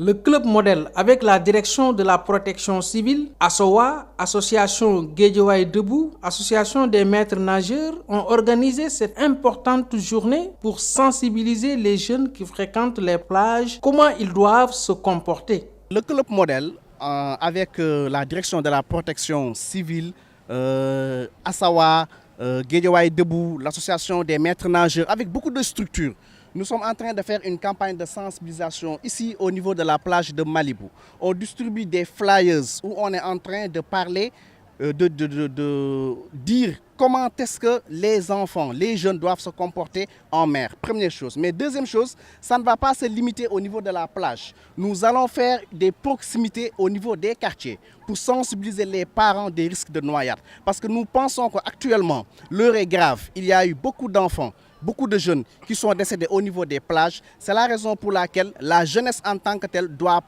Le club modèle, avec la direction de la protection civile, ASOA, Association Guédiawaye Debout, Association des maîtres nageurs, ont organisé cette importante journée pour sensibiliser les jeunes qui fréquentent les plages, comment ils doivent se comporter. Le club modèle, avec la direction de la protection civile, ASOA, Guédiawaye Debout, l'association des maîtres nageurs, avec beaucoup de structures, nous sommes en train de faire une campagne de sensibilisation ici au niveau de la plage de Malibu. On distribue des flyers où on est en train de parler, de dire comment est-ce que les enfants, les jeunes doivent se comporter en mer. Première chose. Mais deuxième chose, ça ne va pas se limiter au niveau de la plage. Nous allons faire des proximités au niveau des quartiers pour sensibiliser les parents des risques de noyade. Parce que nous pensons qu'actuellement, l'heure est grave. Il y a eu beaucoup d'enfants, beaucoup de jeunes qui sont décédés au niveau des plages. C'est la raison pour laquelle la jeunesse en tant que telle doit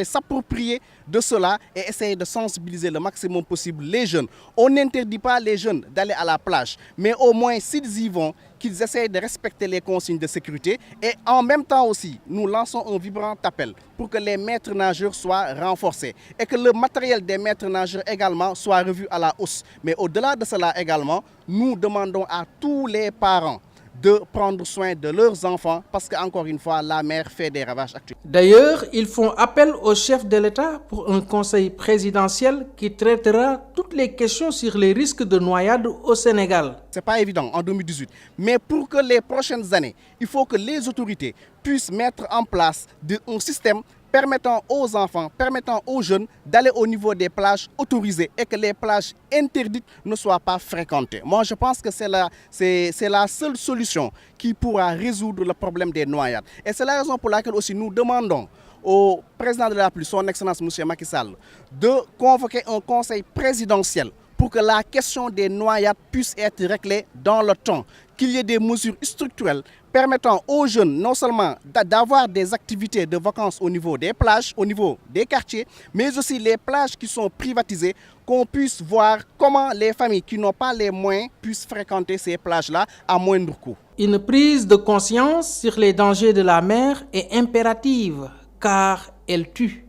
s'approprier de cela et essayer de sensibiliser le maximum possible les jeunes. On n'interdit pas les jeunes d'aller à la plage, mais au moins s'ils y vont, qu'ils essayent de respecter les consignes de sécurité. Et en même temps aussi, nous lançons un vibrant appel pour que les maîtres nageurs soient renforcés et que le matériel des maîtres nageurs également soit revu à la hausse. Mais au-delà de cela également, nous demandons à tous les parents de prendre soin de leurs enfants parce qu'encore une fois, la mer fait des ravages actuels. D'ailleurs, ils font appel au chef de l'État pour un conseil présidentiel qui traitera toutes les questions sur les risques de noyade au Sénégal. Ce n'est pas évident en 2018, mais pour que les prochaines années, il faut que les autorités puissent mettre en place un système permettant aux enfants, permettant aux jeunes d'aller au niveau des plages autorisées et que les plages interdites ne soient pas fréquentées. Moi, je pense que c'est la seule solution qui pourra résoudre le problème des noyades. Et c'est la raison pour laquelle aussi nous demandons au président de la République, son Excellence M. Macky Sall, de convoquer un conseil présidentiel pour que la question des noyades puisse être réglée dans le temps, qu'il y ait des mesures structurelles permettant aux jeunes non seulement d'avoir des activités de vacances au niveau des plages, au niveau des quartiers, mais aussi les plages qui sont privatisées, qu'on puisse voir comment les familles qui n'ont pas les moyens puissent fréquenter ces plages-là à moindre coût. Une prise de conscience sur les dangers de la mer est impérative car elle tue.